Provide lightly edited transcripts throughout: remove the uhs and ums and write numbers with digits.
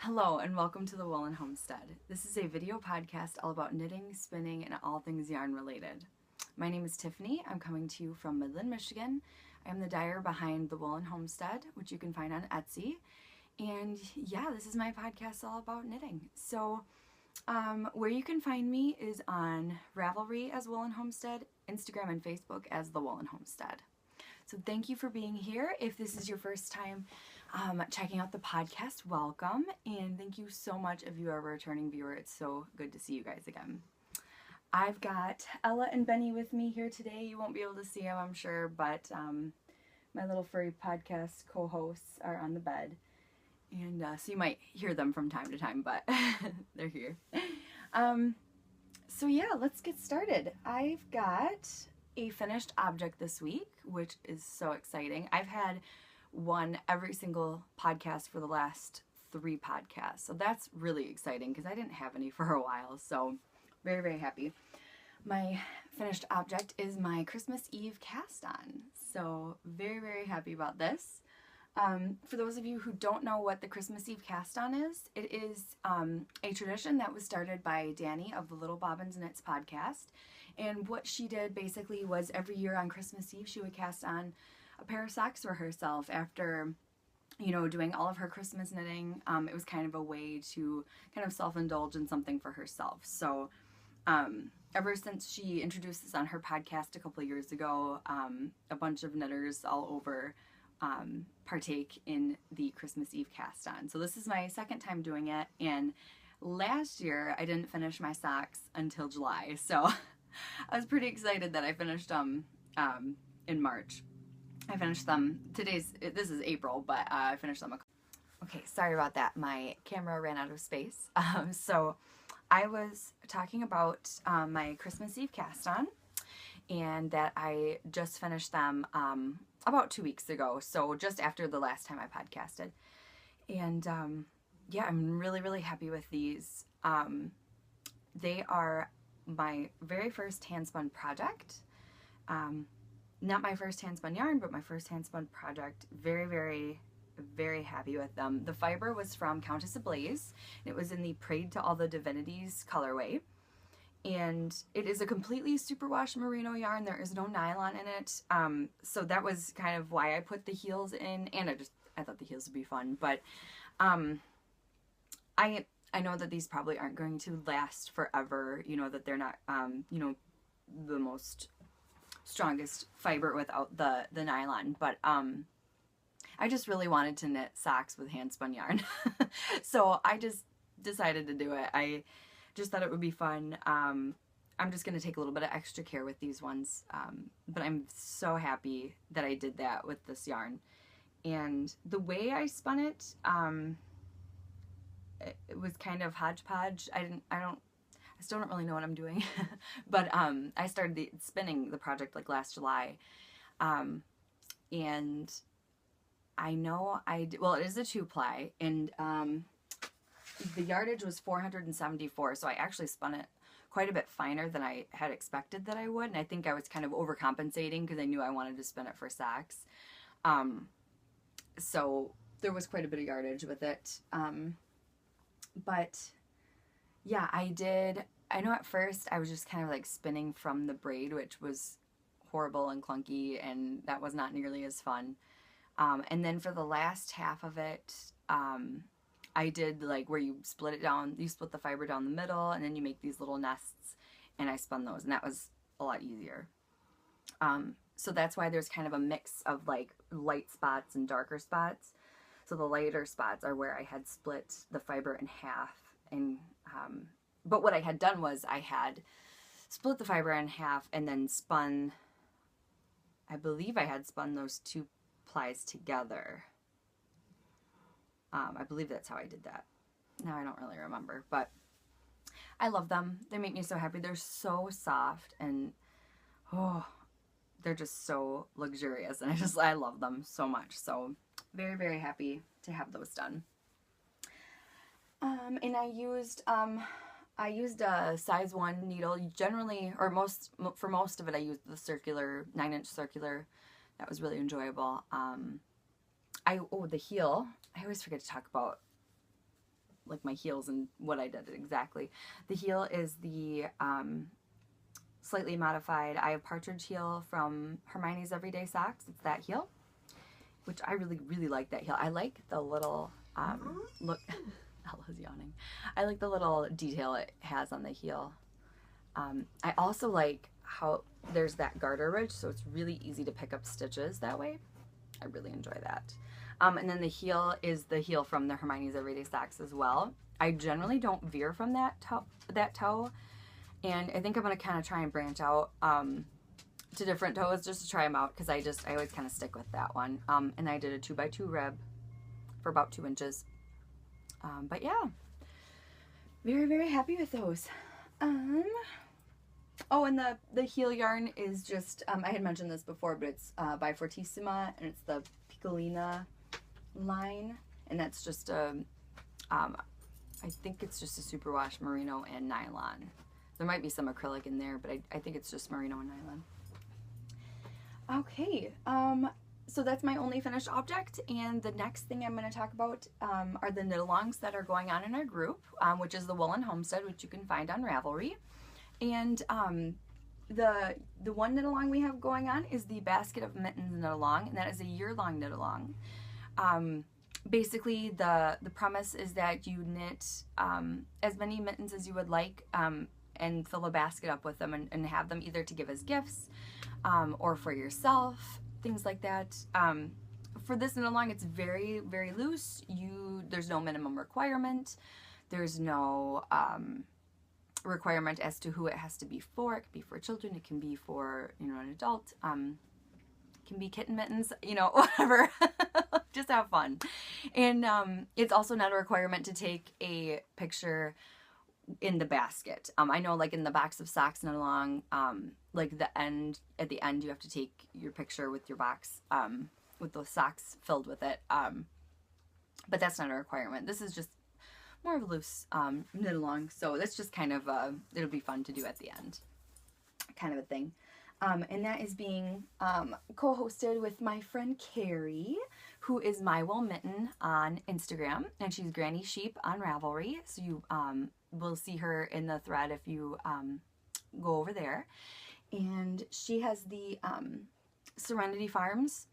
Hello and welcome to the Woolen Homestead. This is a video podcast all about knitting, spinning, and all things yarn related. My name is Tiffany. I'm coming to you from Mitten, Michigan. I am the dyer behind the Woolen Homestead, which you can find on Etsy. And yeah, this is my podcast all about knitting. So where you can find me is on Ravelry as Woolen Homestead, Instagram and Facebook as the Woolen Homestead. So thank you for being here. If this is your first time checking out the podcast, welcome. And thank you so much if you are a returning viewer. It's so good to see you guys again. I've got Ella and Benny with me here today. You won't be able to see them, I'm sure, but my little furry podcast co-hosts are on the bed. And so you might hear them from time to time, but they're here. So yeah, let's get started. I've got a finished object this week, which is so exciting. I've had one every single podcast for the last 3 podcasts, so that's really exciting because I didn't have any for a while, so very, very happy. My finished object is my Christmas Eve cast on, so very, very happy about this. For those of you who don't know what the Christmas Eve cast on is, it is a tradition that was started by Danny of the Little Bobbins Knits podcast. And what she did basically was every year on Christmas Eve, she would cast on a pair of socks for herself after, you know, doing all of her Christmas knitting. It was kind of a way to kind of self-indulge in something for herself. So ever since she introduced this on her podcast a couple of years ago, a bunch of knitters all over partake in the Christmas Eve cast on. So this is my second time doing it, and last year I didn't finish my socks until July, so I was pretty excited that I finished them in March. I finished them, this is April, but I finished them. Okay, sorry about that. My camera ran out of space. So I was talking about my Christmas Eve cast on, and that I just finished them about 2 weeks ago, so just after the last time I podcasted. And yeah, I'm really, really happy with these. They are my very first hand-spun project. Not my first hand-spun yarn, but my first hand-spun project. Very, very, very happy with them. The fiber was from Countess Ablaze. It was in the Prayed to All the Divinities colorway. And it is a completely superwash merino yarn. There is no nylon in it. So that was kind of why I put the heels in, and I thought the heels would be fun. But I know that these probably aren't going to last forever, you know, that they're not, you know, the most strongest fiber without the nylon. But I just really wanted to knit socks with hand spun yarn. So I just decided to do it. I just thought it would be fun. I'm just going to take a little bit of extra care with these ones, but I'm so happy that I did that with this yarn. And the way I spun it, it was kind of hodgepodge. I still don't really know what I'm doing, but I started spinning the project like last July, and I know well, it is a 2-ply, and the yardage was 474, so I actually spun it quite a bit finer than I had expected that I would, and I think I was kind of overcompensating because I knew I wanted to spin it for socks. So there was quite a bit of yardage with it. But yeah, I know at first I was just kind of like spinning from the braid, which was horrible and clunky, and that was not nearly as fun. And then for the last half of it, I did like where you split it down, you split the fiber down the middle, and then you make these little nests, and I spun those, and that was a lot easier. So that's why there's kind of a mix of like light spots and darker spots. So the lighter spots are where I had split the fiber in half, and but what I had done was I had split the fiber in half and then spun, I believe I had spun those 2 plies together. I believe that's how I did that. Now I don't really remember, but I love them. They make me so happy. They're so soft, and oh, they're just so luxurious, and I love them so much. So very, very happy to have those done. And I used a size 1 needle. Generally, or for most of it, I used the circular 9-inch circular. That was really enjoyable. The heel. I always forget to talk about like my heels and what I did exactly. The heel is the slightly modified I Have Partridge heel from Hermione's Everyday Socks. It's that heel, which I really, really like that heel. I like the little, look, Ella's yawning. I like the little detail it has on the heel. I also like how there's that garter ridge, so it's really easy to pick up stitches that way. I really enjoy that. And then the heel is the heel from the Hermione's Everyday Socks as well. I generally don't veer from that toe, and I think I'm going to kind of try and branch out to different toes just to try them out, because I always kind of stick with that one. And I did a 2x2 rib for about 2 inches. But yeah, very, very happy with those. Oh, and the heel yarn is just, I had mentioned this before, but it's by Fortissima, and it's the Piccolina line, and that's just I think it's just a superwash merino and nylon. There might be some acrylic in there, but I think it's just merino and nylon. Okay, so that's my only finished object, and the next thing I'm going to talk about are the Knitalongs that are going on in our group, which is the Woolen Homestead, which you can find on Ravelry. And the one knit-along we have going on is the Basket of Mittens knit-along, and that is a year-long knit-along. Basically, the premise is that you knit as many mittens as you would like, and fill a basket up with them, and have them either to give as gifts or for yourself, things like that. For this knit-along, it's very, very loose. There's no minimum requirement. There's no requirement as to who it has to be for. It can be for children, it can be for, you know, an adult, it can be kitten mittens, you know, whatever. Just have fun. And it's also not a requirement to take a picture in the basket. I know, like in the box of socks knit along, like at the end you have to take your picture with your box, with those socks filled with it, but that's not a requirement. This is just more of a loose knit along, so that's just kind of it'll be fun to do at the end, kind of a thing. And that is being co-hosted with my friend Carrie, who is My Will Mitten on Instagram, and she's Granny Sheep on Ravelry, so you will see her in the thread if you go over there. And she has the Serenity Farms,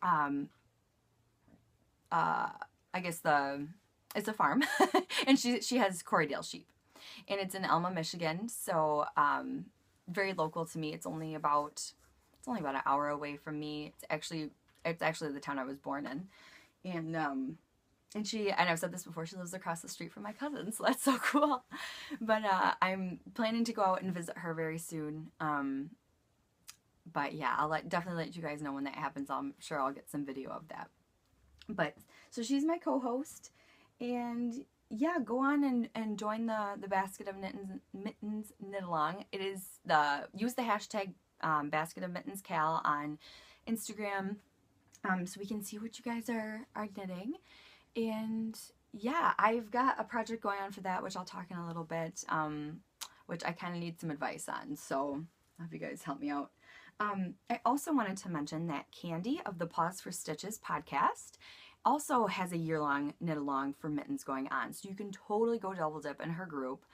I guess it's a farm, and she has Corriedale sheep, and it's in Elma, Michigan, so very local to me. It's only about an hour away from me. It's actually the town I was born in, and I've said this before, she lives across the street from my cousin, so that's so cool. But I'm planning to go out and visit her very soon. But yeah, I'll definitely let you guys know when that happens. I'm sure I'll get some video of that. But so she's my co-host, and yeah, go on and join the Basket of Mittens knit along. It is use the hashtag Basket of Mittens Cal on Instagram, so we can see what you guys are knitting. And yeah, I've got a project going on for that, which I'll talk in a little bit, which I kind of need some advice on, so I hope you guys help me out. I also wanted to mention that Candy of the Pause for Stitches podcast also has a year-long knit-along for mittens going on, so you can totally go double dip in her group.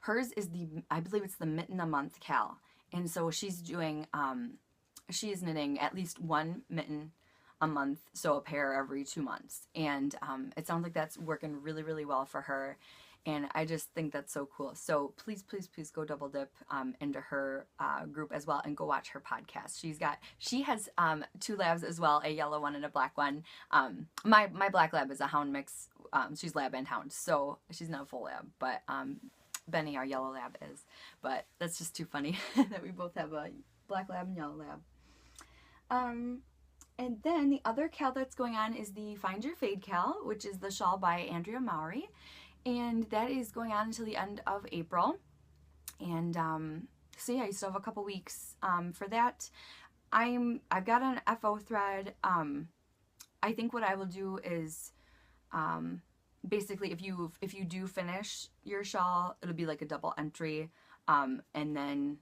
Hers is I believe it's the Mitten a Month Cal, and so she's doing, she is knitting at least one mitten a month, so a pair every 2 months, and it sounds like that's working really, really well for her, and I just think that's so cool. So please, please, please go double dip into her group as well, and go watch her podcast. She has 2 labs as well, a yellow one and a black one. My black lab is a hound mix. She's lab and hound, so she's not a full lab, but Benny, our yellow lab, is. But that's just too funny that we both have a black lab and yellow lab. And then the other cal that's going on is the Find Your Fade cal, which is the shawl by Andrea Mowry. And that is going on until the end of April. And so yeah, you still have a couple weeks for that. I've got an FO thread. I think what I will do is basically if you do finish your shawl, it'll be like a double entry. And then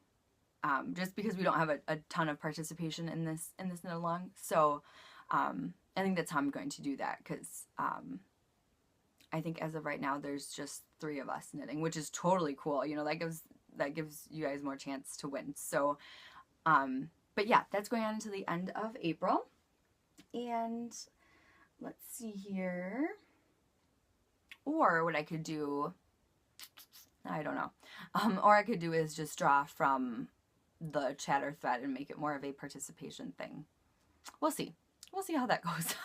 just because we don't have a ton of participation in this knit along, so I think that's how I'm going to do that, because I think as of right now, there's just 3 of us knitting, which is totally cool. You know, that gives you guys more chance to win. So, but yeah, that's going on until the end of April. And let's see here. Or what I could do, I don't know. Or I could do is just draw from the chatter thread and make it more of a participation thing. We'll see. We'll see how that goes.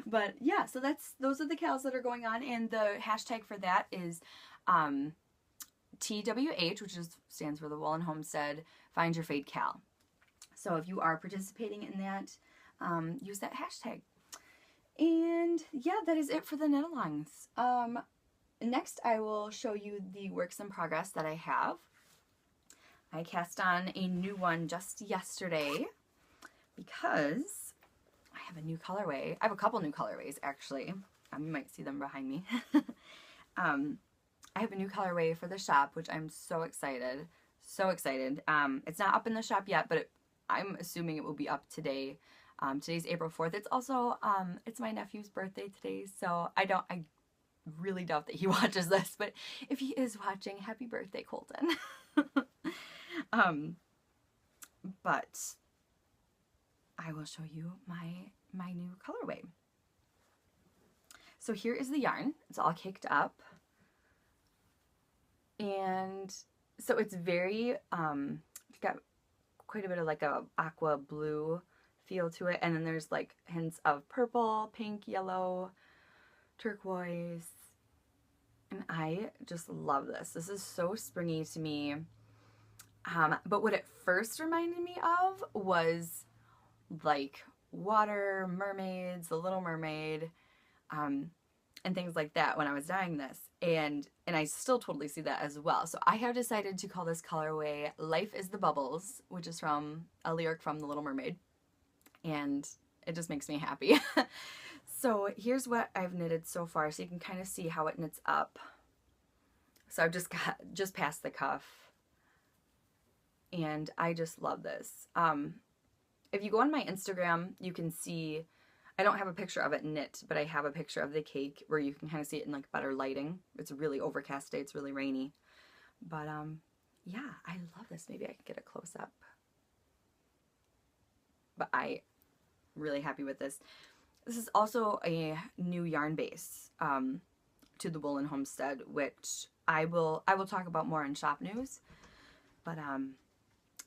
But yeah, so those are the cals that are going on, and the hashtag for that is TWH, which stands for the Woolen Homestead Find Your Fade Cal. So if you are participating in that, use that hashtag. And yeah, that is it for the Knitalongs. Next, I will show you the works in progress that I have. I cast on a new one just yesterday because I have a new colorway. I have a couple new colorways, actually. You might see them behind me. I have a new colorway for the shop, which I'm so excited. So excited. It's not up in the shop yet, but I'm assuming it will be up today. Today's April 4th. It's also, it's my nephew's birthday today, so I really doubt that he watches this, but if he is watching, happy birthday, Colton. But I will show you my new colorway. So here is the yarn. It's all caked up. And so it's very, got quite a bit of like a aqua blue feel to it. And then there's like hints of purple, pink, yellow, turquoise. And I just love this. This is so springy to me. But what it first reminded me of was like water, mermaids, The Little Mermaid, and things like that when I was dyeing this. And I still totally see that as well. So I have decided to call this colorway Life is the Bubbles, which is from a lyric from The Little Mermaid. And it just makes me happy. So here's what I've knitted so far, so you can kind of see how it knits up. So I've just past the cuff. And I just love this. If you go on my Instagram, you can see, I don't have a picture of it knit, but I have a picture of the cake where you can kind of see it in like better lighting. It's a really overcast day, it's really rainy. But yeah, I love this. Maybe I can get a close up. But I'm really happy with this. This is also a new yarn base to the Woolen Homestead, which I will talk about more in shop news. But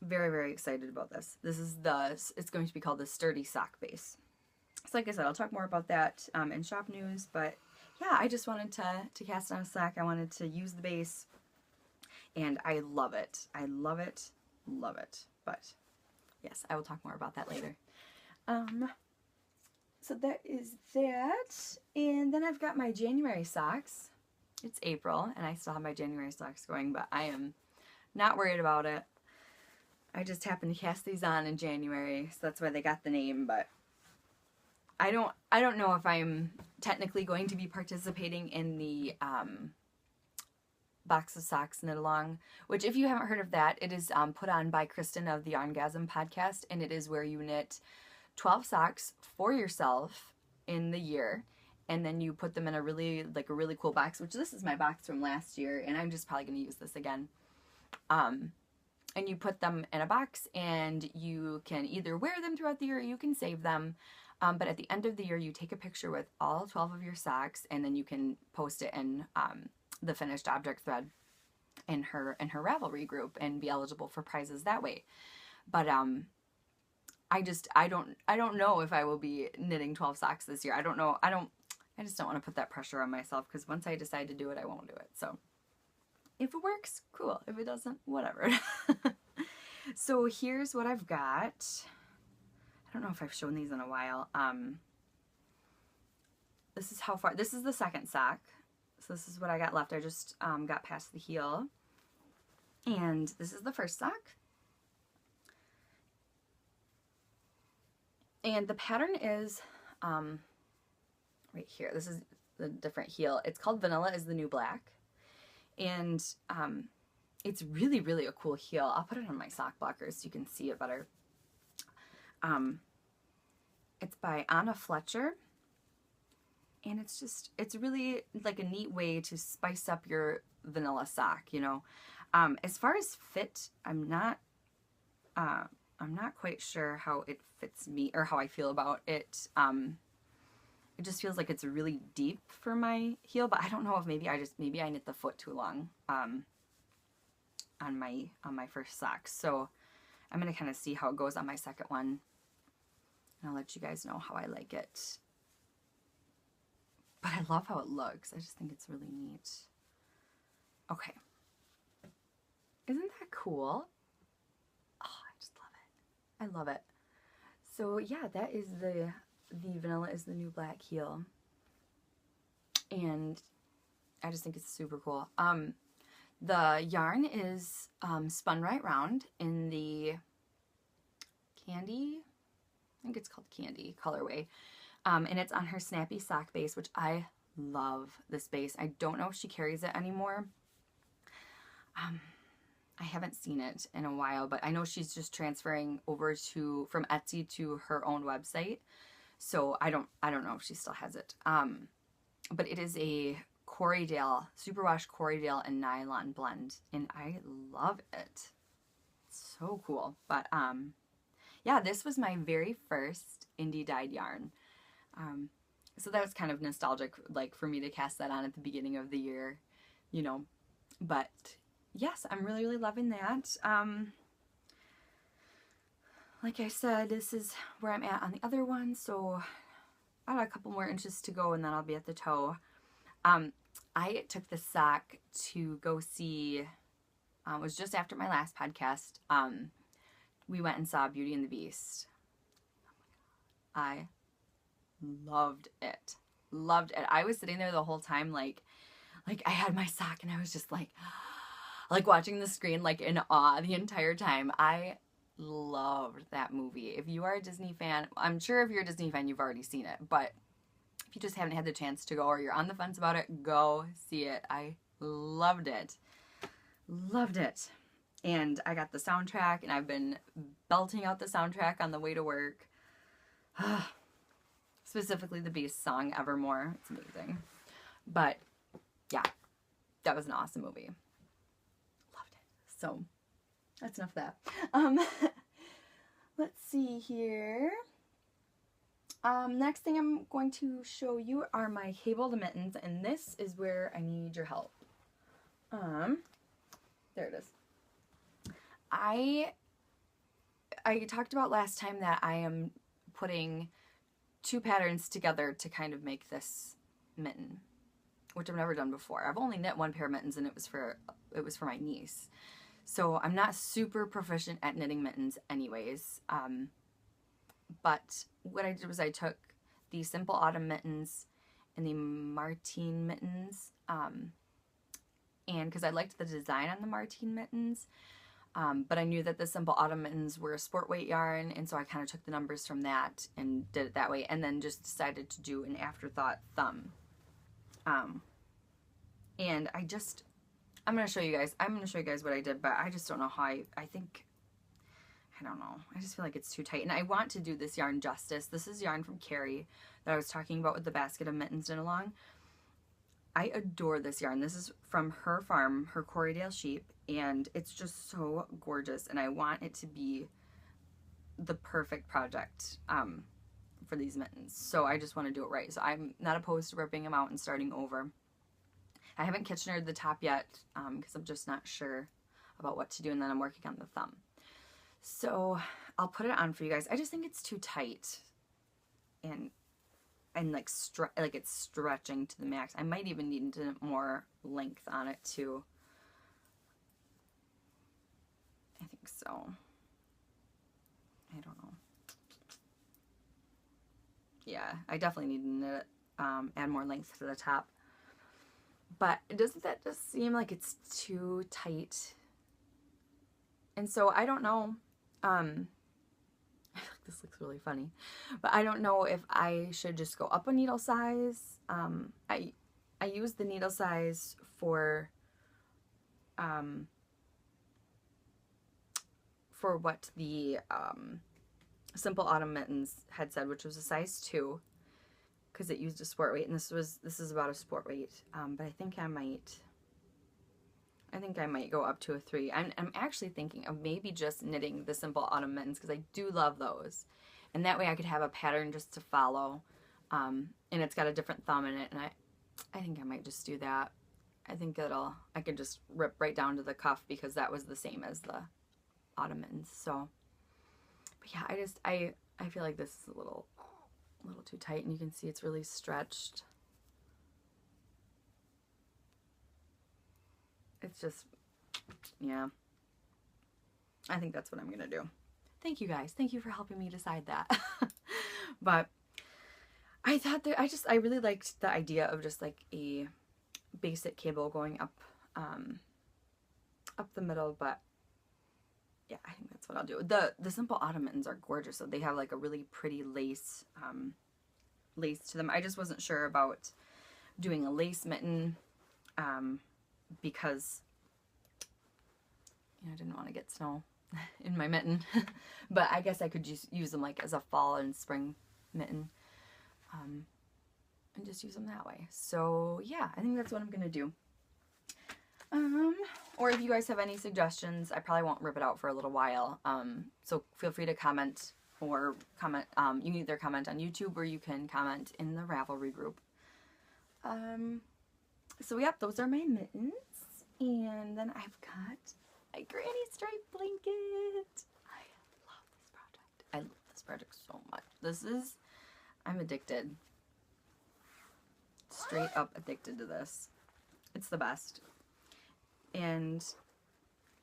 very, very excited about this. It's going to be called the Sturdy Sock Base. So like I said, I'll talk more about that in shop news. But yeah, I just wanted to cast on a sock. I wanted to use the base, and I love it. I love it, love it. But yes, I will talk more about that later. So that is that. And then I've got my January socks. It's April, and I still have my January socks going, but I am not worried about it. I just happened to cast these on in January, so that's why they got the name, but I don't know if I'm technically going to be participating in the Box of Socks Knit-Along, which if you haven't heard of that, it is put on by Kristen of the Yarngasm podcast, and it is where you knit 12 socks for yourself in the year, and then you put them in a really cool box, which this is my box from last year, and I'm just probably going to use this again. And you put them in a box, and you can either wear them throughout the year or you can save them. But at the end of the year, you take a picture with all 12 of your socks, and then you can post it in the finished object thread in her Ravelry group and be eligible for prizes that way. But I don't know if I will be knitting 12 socks this year. I don't know. I just don't want to put that pressure on myself, because once I decide to do it, I won't do it. So if it works, cool. If it doesn't, whatever. So here's what I've got. I don't know if I've shown these in a while. This is how far, this is the second sock. So this is what I got left. I just got past the heel. And this is the first sock. And the pattern is right here. This is the different heel. It's called Vanilla is the New Black. And it's really, really a cool heel. I'll put it on my sock blockers so you can see it better. It's by Anna Fletcher. And it's really like a neat way to spice up your vanilla sock, you know. As far as fit, I'm not quite sure how it fits me or how I feel about it. It just feels like it's really deep for my heel, but I don't know if maybe I knit the foot too long on my first sock. So I'm gonna kind of see how it goes on my second one, and I'll let you guys know how I like it. But I love how it looks. I just think it's really neat. Okay. Isn't that cool? Oh, I just love it. I love it. So yeah, that is the vanilla is the new black heel. And I just think it's super cool. The yarn is spun right round in the candy, I think it's called candy colorway. And it's on her snappy sock base, which I love this base. I don't know if she carries it anymore. I haven't seen it in a while, but I know she's just transferring over from Etsy to her own website. So I don't know if she still has it. But it is a Corriedale, superwash Corriedale and nylon blend, and I love it. It's so cool. But yeah, this was my very first indie dyed yarn. So that was kind of nostalgic, like for me to cast that on at the beginning of the year, you know. But yes, I'm really, really loving that. Like I said, this is where I'm at on the other one, so I got a couple more inches to go and then I'll be at the toe. I took the sock to go see, it was just after my last podcast, we went and saw Beauty and the Beast. I loved it. Loved it. I was sitting there the whole time like I had my sock and I was just like watching the screen like in awe the entire time. I loved that movie. If you are a Disney fan, I'm sure if you're a Disney fan you've already seen it, but if you just haven't had the chance to go or you're on the fence about it, go see it. I loved it. Loved it. And I got the soundtrack and I've been belting out the soundtrack on the way to work. Specifically the Beast song, Evermore. It's amazing. But yeah, that was an awesome movie. Loved it. So that's enough of that. Let's see here. Next thing I'm going to show you are my cabled mittens, and this is where I need your help. There it is. I talked about last time that I am putting two patterns together to kind of make this mitten, which I've never done before. I've only knit one pair of mittens and it was for my niece. So I'm not super proficient at knitting mittens anyways. But what I did was I took the Simple Autumn mittens and the Martine mittens, and because I liked the design on the Martine mittens, but I knew that the Simple Autumn mittens were a sport weight yarn, and so I kind of took the numbers from that and did it that way, and then just decided to do an afterthought thumb. And I'm going to show you guys what I did, but I just don't know how I don't know. I just feel like it's too tight. And I want to do this yarn justice. This is yarn from Carrie that I was talking about with the basket of mittens Knitalong. I adore this yarn. This is from her farm, her Corriedale sheep, and it's just so gorgeous. And I want it to be the perfect project for these mittens. So I just want to do it right. So I'm not opposed to ripping them out and starting over. I haven't Kitchenered the top yet because I'm just not sure about what to do, and then I'm working on the thumb. So I'll put it on for you guys. I just think it's too tight and like it's stretching to the max. I might even need more length on it too. I think so. I don't know. Yeah, I definitely need to knit, add more length to the top. But doesn't that just seem like it's too tight? And so I don't know. I feel like this looks really funny, but I don't know if I should just go up a needle size. I use the needle size for what the Simple Autumn mittens had said, which was a size 2. because it used a sport weight, and this is about a sport weight. But I think I might go up to a 3. I'm actually thinking of maybe just knitting the simple autumn mittens because I do love those, and that way I could have a pattern just to follow, and it's got a different thumb in it, and I think I might just do that. I think I could just rip right down to the cuff because that was the same as the autumn mittens. So, but yeah, I feel like this is a little too tight, and you can see it's really stretched. It's just, yeah. I think that's what I'm gonna do. Thank you guys. Thank you for helping me decide that. But I thought that I really liked the idea of just like a basic cable going up the middle, but yeah, I think that's what I'll do. The simple autumn mittens are gorgeous, so they have like a really pretty lace to them. I just wasn't sure about doing a lace mitten because I didn't want to get snow in my mitten. But I guess I could just use them like as a fall and spring mitten, and just use them that way. So yeah, I think that's what I'm gonna do. Or if you guys have any suggestions, I probably won't rip it out for a little while. So feel free to comment, or comment. You can either comment on YouTube or you can comment in the Ravelry group. So yep, those are my mittens, and then I've got my granny stripe blanket. I love this project. I love this project so much. I'm addicted. Straight up addicted to this. It's the best. And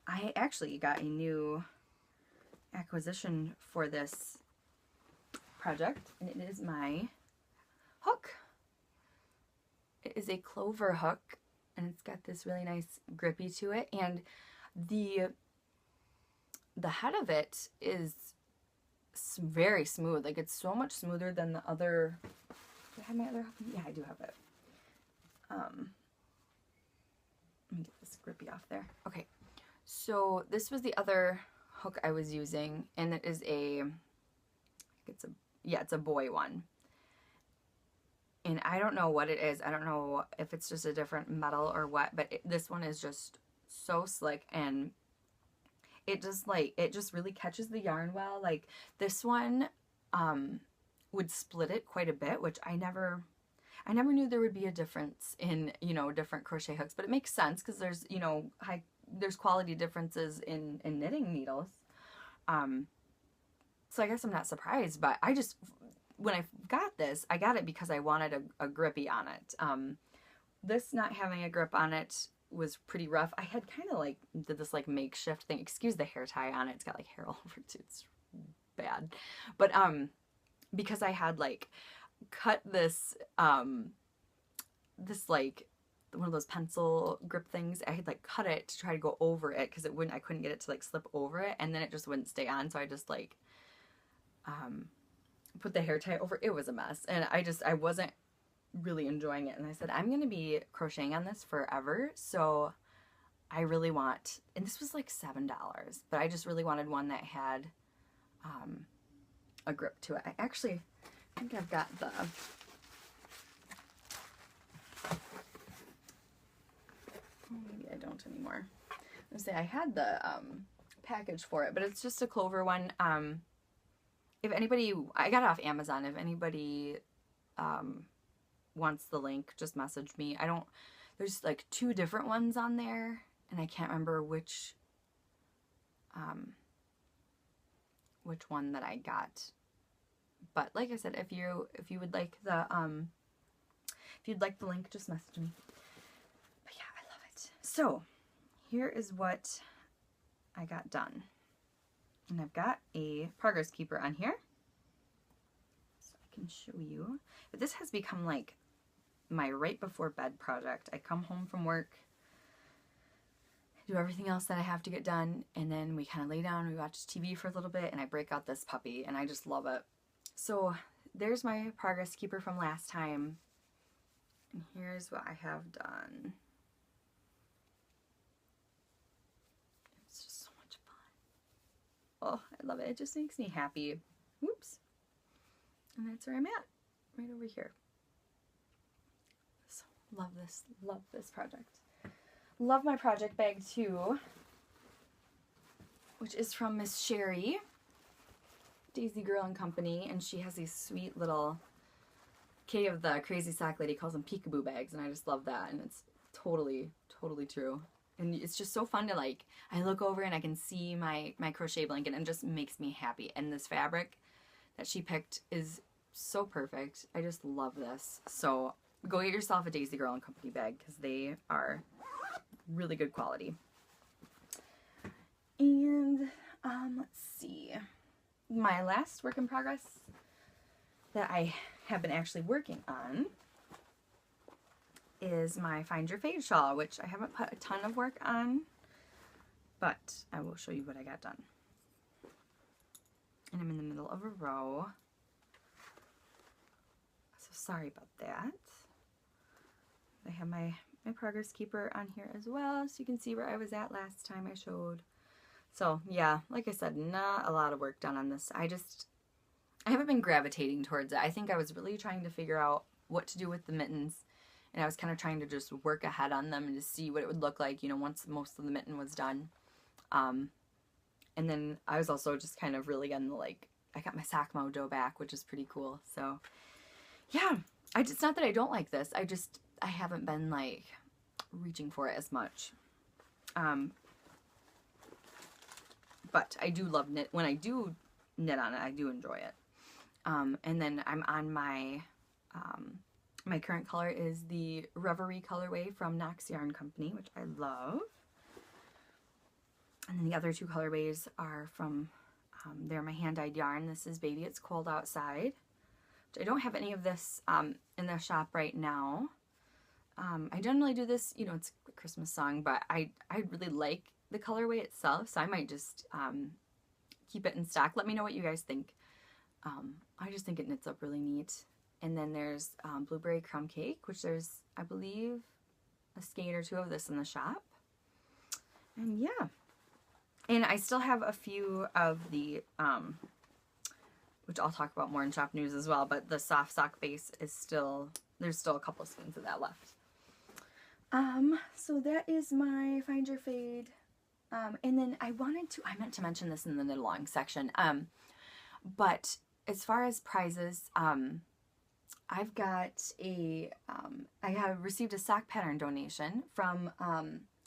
I actually got a new acquisition for this project, and it is my hook. It is a clover hook, and it's got this really nice grippy to it, and the head of it is very smooth. Like, it's so much smoother than the other. Do I have my other hook? Yeah, I do have it. Let me get this grippy off there. Okay, so this was the other hook I was using, and it is it's a boy one. And I don't know what it is. I don't know if it's just a different metal or what, but this one is just so slick, and it just really catches the yarn well. Like, this one would split it quite a bit, which I never knew there would be a difference in, different crochet hooks, but it makes sense because there's, there's quality differences in knitting needles. So I guess I'm not surprised, but when I got this, I got it because I wanted a grippy on it. This not having a grip on it was pretty rough. I had kind of did this makeshift thing. Excuse the hair tie on it. It's got hair all over it too. It's bad. But because I had cut this one of those pencil grip things, I had cut it to try to go over it because I couldn't get it to slip over it, and then it just wouldn't stay on. So I just put the hair tie over. It was a mess, and I wasn't really enjoying it. And I said, I'm gonna be crocheting on this forever, so I really want, and this was $7, but I just really wanted one that had a grip to it. I think I've got the maybe I don't anymore. I say I had the package for it, but it's just a clover one. If anybody, I got it off Amazon. If anybody wants the link, just message me. There's 2 different ones on there, and I can't remember which one that I got. But like I said, if you would like the if you'd like the link, just message me. But yeah, I love it. So here is what I got done. And I've got a progress keeper on here, so I can show you. But this has become my right before bed project. I come home from work, do everything else that I have to get done, and then we kind of lay down, we watch TV for a little bit, and I break out this puppy, and I just love it. So there's my progress keeper from last time, and here's what I have done. It's just so much fun. Oh, I love it. It just makes me happy. Whoops. And that's where I'm at, right over here. love this project. Love my project bag too, which is from Miss Sherry, Daisy Girl and Company, and she has these sweet little, Kay of the Crazy Sock Lady calls them peekaboo bags, and I just love that, and it's totally true. And it's just so fun to, like, I look over and I can see my crochet blanket, and it just makes me happy. And this fabric that she picked is so perfect. I just love this. So go get yourself a Daisy Girl and Company bag, because they are really good quality. And let's see, my last work in progress that I have been actually working on is my Find Your Fade shawl, which I haven't put a ton of work on, but I will show you what I got done. And I'm in the middle of a row, so sorry about that. I have my progress keeper on here as well, so you can see where I was at last time I showed. So yeah, like I said, not a lot of work done on this. I haven't been gravitating towards it. I think I was really trying to figure out what to do with the mittens, and I was kind of trying to just work ahead on them and to see what it would look like, you know, once most of the mitten was done. And then I was also just kind of really on the, like, I got my sock mojo back, which is pretty cool. So yeah, it's not that I don't like this. I haven't been, like, reaching for it as much. But I do love knit. When I do knit on it, I do enjoy it. And then I'm on my, my current color is the Ravelry colorway from Knox Yarn Company, which I love. And then the other two colorways are from, they're my hand-dyed yarn. This is Baby It's Cold Outside, which I don't have any of this in the shop right now. I generally do this, you know, it's a Christmas song, but I really like the colorway itself, so I might just keep it in stock. Let me know what you guys think. I just think it knits up really neat. And then there's Blueberry Crumb Cake, which there's, I believe, a skein or two of this in the shop. And yeah. And I still have a few of the, which I'll talk about more in shop news as well, but the soft sock base is still, there's still a couple of skeins of that left. So that is my Find Your Fade. And then I meant to mention this in the Knitalong section. But as far as prizes, I've got I have received a sock pattern donation from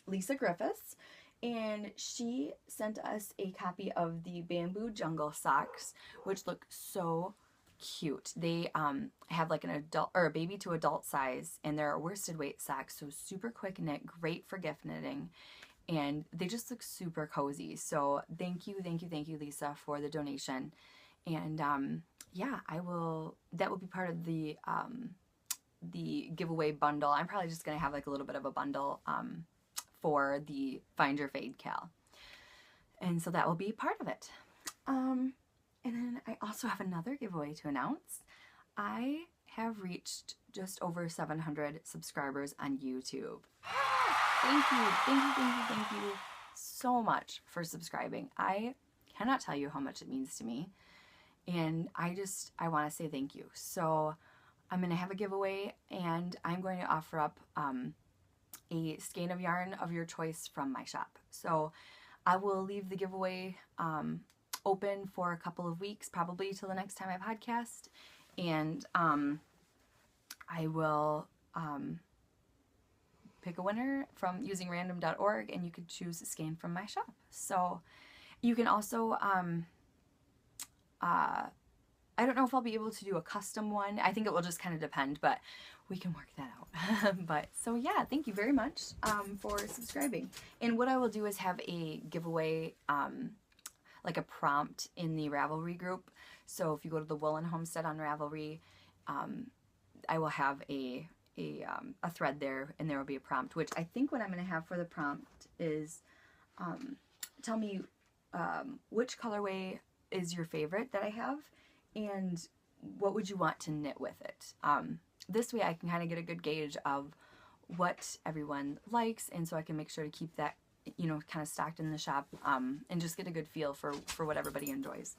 Lisa Griffiths, and she sent us a copy of the Bamboo Jungle socks, which look so cute. They have like an adult or a baby to adult size, and they're a worsted weight socks, so super quick knit, great for gift knitting, and they just look super cozy. So thank you, Lisa, for the donation. And yeah, that will be part of the giveaway bundle. I'm probably just gonna have like a little bit of a bundle for the Find Your Fade Cal, and so that will be part of it. And then I also have another giveaway to announce. I have reached just over 700 subscribers on YouTube. Thank you so much for subscribing. I cannot tell you how much it means to me. And I want to say thank you. So I'm going to have a giveaway, and I'm going to offer up a skein of yarn of your choice from my shop. So I will leave the giveaway open for a couple of weeks, probably till the next time I podcast. And I will pick a winner from using random.org, and you could choose a skein from my shop. So you can also I don't know if I'll be able to do a custom one. I think it will just kind of depend, but we can work that out. But so yeah, thank you very much for subscribing. And what I will do is have a giveaway, like a prompt in the Ravelry group. So if you go to the Woolen Homestead on Ravelry, I will have a thread there, and there will be a prompt, which I think what I'm going to have for the prompt is tell me which colorway is your favorite that I have, and what would you want to knit with it. This way I can kind of get a good gauge of what everyone likes, and so I can make sure to keep that, you know, kind of stocked in the shop, and just get a good feel for what everybody enjoys.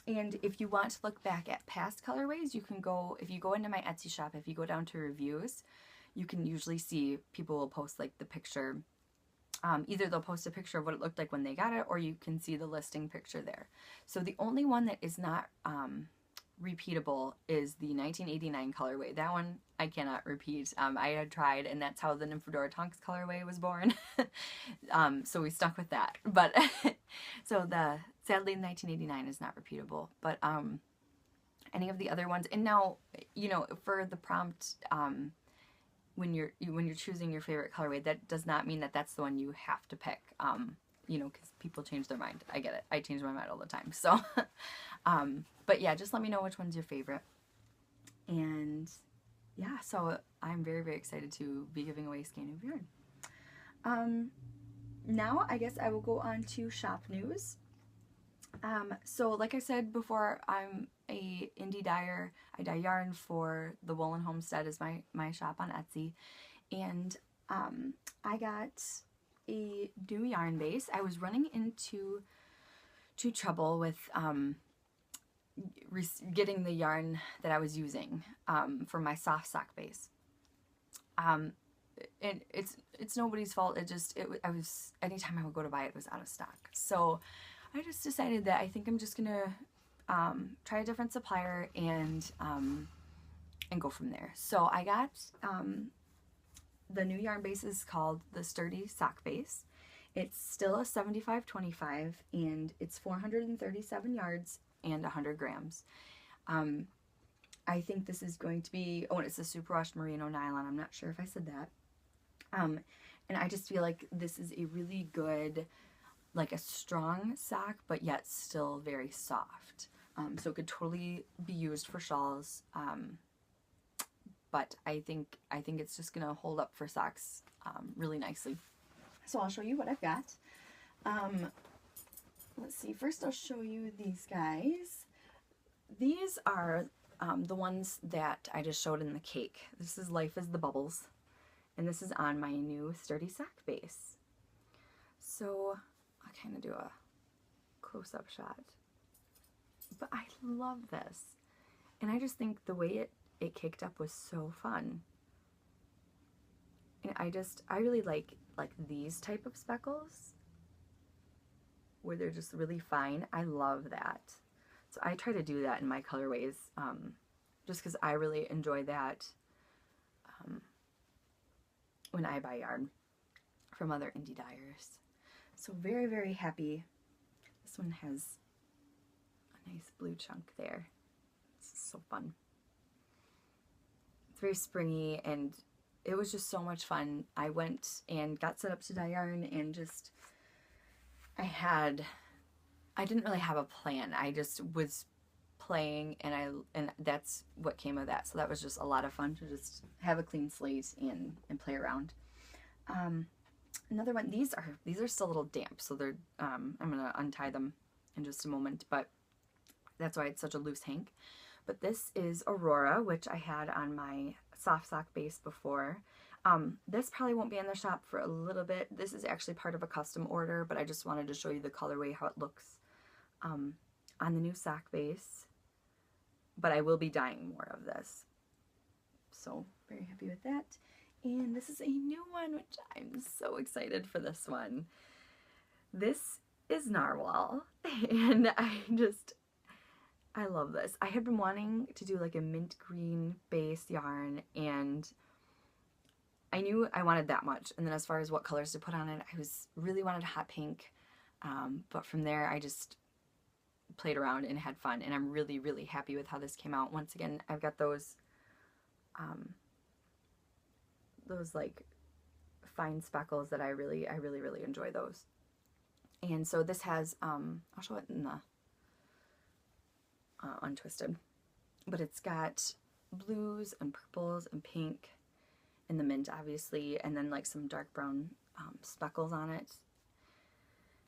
And if you want to look back at past colorways, you can go, if you go into my Etsy shop, if you go down to reviews, you can usually see people will post like the picture. Either they'll post a picture of what it looked like when they got it, or you can see the listing picture there. So the only one that is not repeatable is the 1989 colorway. That one I cannot repeat. I had tried, and that's how the Nymphadora Tonks colorway was born. So we stuck with that. But so sadly 1989 is not repeatable. But any of the other ones, and now, you know, for the prompt, when you're choosing your favorite colorway, that does not mean that that's the one you have to pick. You know, because people change their mind. I get it. I change my mind all the time. So, but yeah, just let me know which one's your favorite. And yeah, so I'm very, very excited to be giving away Skein of Yarn. Now I guess I will go on to shop news. So like I said before, I'm a indie dyer. I dye yarn for the Woolen Homestead is my shop on Etsy. And I got a new yarn base. I was running into trouble with getting the yarn that I was using for my soft sock base. And it's nobody's fault. Anytime I would go to buy it, it was out of stock. So I just decided that I think I'm just gonna try a different supplier and go from there. So I got the new yarn base is called the Sturdy Sock Base. It's still a 75/25 and it's 437 yards and 100 grams. I think this is going to be, oh, and it's a superwash merino nylon. I'm not sure if I said that. And I just feel like this is a really good, like a strong sock, but yet still very soft. So it could totally be used for shawls. But I think it's just gonna hold up for socks really nicely. So I'll show you what I've got. Let's see, first I'll show you these guys. These are the ones that I just showed in the cake. This is Life is the Bubbles, and this is on my new Sturdy Sock Base. So I'll kind of do a close-up shot. But I love this. And I just think the way it kicked up was so fun. And I really like these type of speckles where they're just really fine. I love that. So I try to do that in my colorways just because I really enjoy that when I buy yarn from other indie dyers. So very, very happy. This one has a nice blue chunk there. This is so fun. It's very springy and it was just so much fun. I went and got set up to dye yarn and just, I didn't really have a plan. I just was playing and that's what came of that. So that was just a lot of fun to just have a clean slate and play around. Another one, these are still a little damp, so they're I'm gonna untie them in just a moment, but that's why it's such a loose hank. But this is Aurora, which I had on my soft sock base before. This probably won't be in the shop for a little bit. This is actually part of a custom order, but I just wanted to show you the colorway, how it looks on the new sock base. But I will be dyeing more of this. So very happy with that. And this is a new one, which I'm so excited for this one. This is Narwhal, and I love this. I had been wanting to do like a mint green base yarn, and I knew I wanted that much. And then as far as what colors to put on it, I really wanted hot pink. But from there, I just played around and had fun, and I'm really, really happy with how this came out. Once again, I've got those like fine speckles that I really enjoy those. And so this has, I'll show it in the untwisted, but it's got blues and purples and pink and the mint, obviously, and then like some dark brown speckles on it.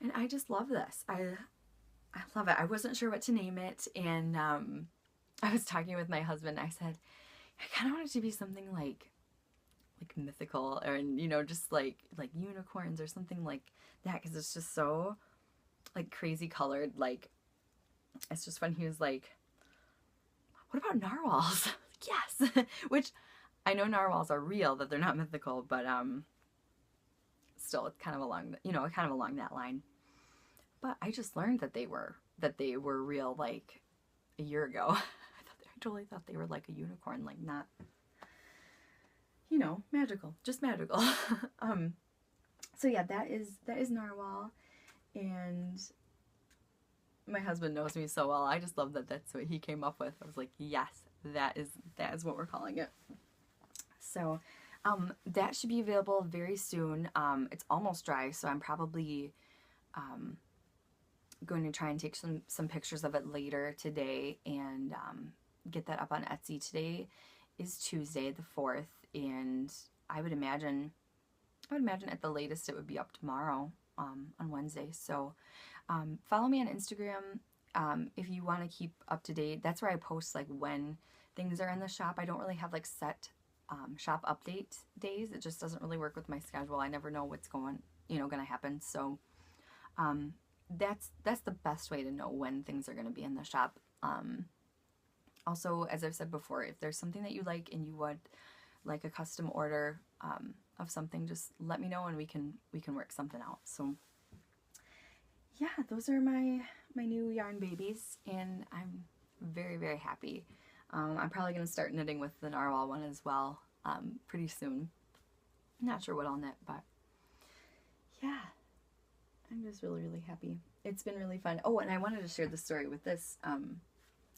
And I just love this. I love it. I wasn't sure what to name it, and I was talking with my husband. I said, I kind of want it to be something like mythical, or, you know, just like unicorns or something like that, because it's just so like crazy colored. Like it's just fun. He was like, what about narwhals? Yes. Which I know narwhals are real, that they're not mythical, but still it's kind of along kind of along that line. But I just learned that they were real like a year ago. I totally thought they were like a unicorn, like not, magical, just magical. So yeah, that is narwhal, and my husband knows me so well. I just love that that's what he came up with. I was like, yes, that is what we're calling it. So that should be available very soon. It's almost dry, so I'm probably going to try and take some pictures of it later today and get that up on Etsy. Today is Tuesday the 4th, and I would imagine at the latest it would be up tomorrow on Wednesday. So follow me on Instagram if you want to keep up to date. That's where I post like when things are in the shop. I don't really have like set shop update days. It just doesn't really work with my schedule. I never know what's going to happen. So that's the best way to know when things are going to be in the shop. Also, as I've said before, if there's something that you like and you would like a custom order of something, just let me know and we can work something out. So yeah, those are my new yarn babies, and I'm very, very happy. I'm probably going to start knitting with the narwhal one as well pretty soon. Not sure what I'll knit, but yeah, I'm just really, really happy. It's been really fun. Oh, and I wanted to share the story with this,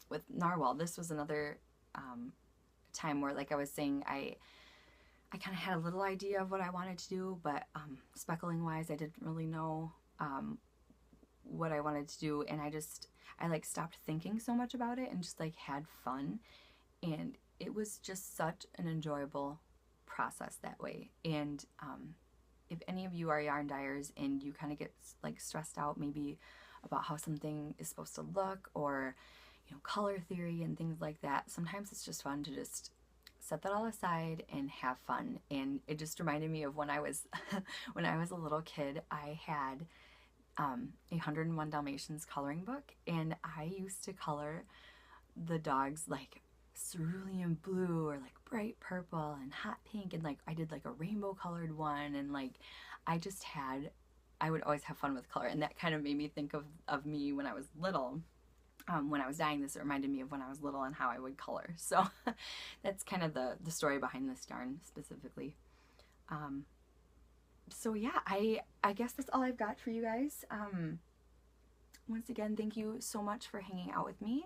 with narwhal. This was another time where, like I was saying, I kind of had a little idea of what I wanted to do, but speckling wise, I didn't really know what I wanted to do, and I like stopped thinking so much about it and just like had fun, and it was just such an enjoyable process that way. And if any of you are yarn dyers and you kind of get like stressed out maybe about how something is supposed to look, or color theory and things like that, sometimes it's just fun to just set that all aside and have fun. And it just reminded me of when I was when I was a little kid. I had a 101 Dalmatians coloring book, and I used to color the dogs like cerulean blue or like bright purple and hot pink, and like I did like a rainbow colored one, and like I would always have fun with color, and that kind of made me think of me when I was little. When I was dyeing this, it reminded me of when I was little and how I would color. So that's kind of the story behind this yarn specifically. So yeah, I guess that's all I've got for you guys. Once again, thank you so much for hanging out with me,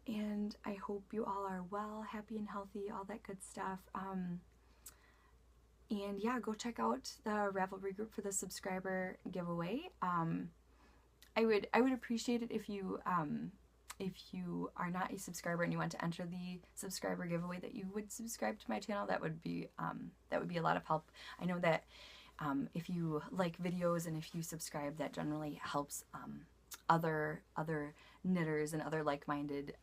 and I hope you all are well, happy and healthy, all that good stuff. And yeah, go check out the Ravelry group for the subscriber giveaway. I would appreciate it if you are not a subscriber and you want to enter the subscriber giveaway, that you would subscribe to my channel. That would be a lot of help. I know that if you like videos and if you subscribe, that generally helps other knitters and other like-minded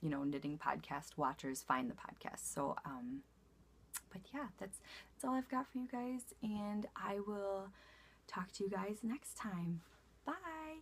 knitting podcast watchers find the podcast. So but yeah, that's all I've got for you guys, and I will talk to you guys next time. Bye.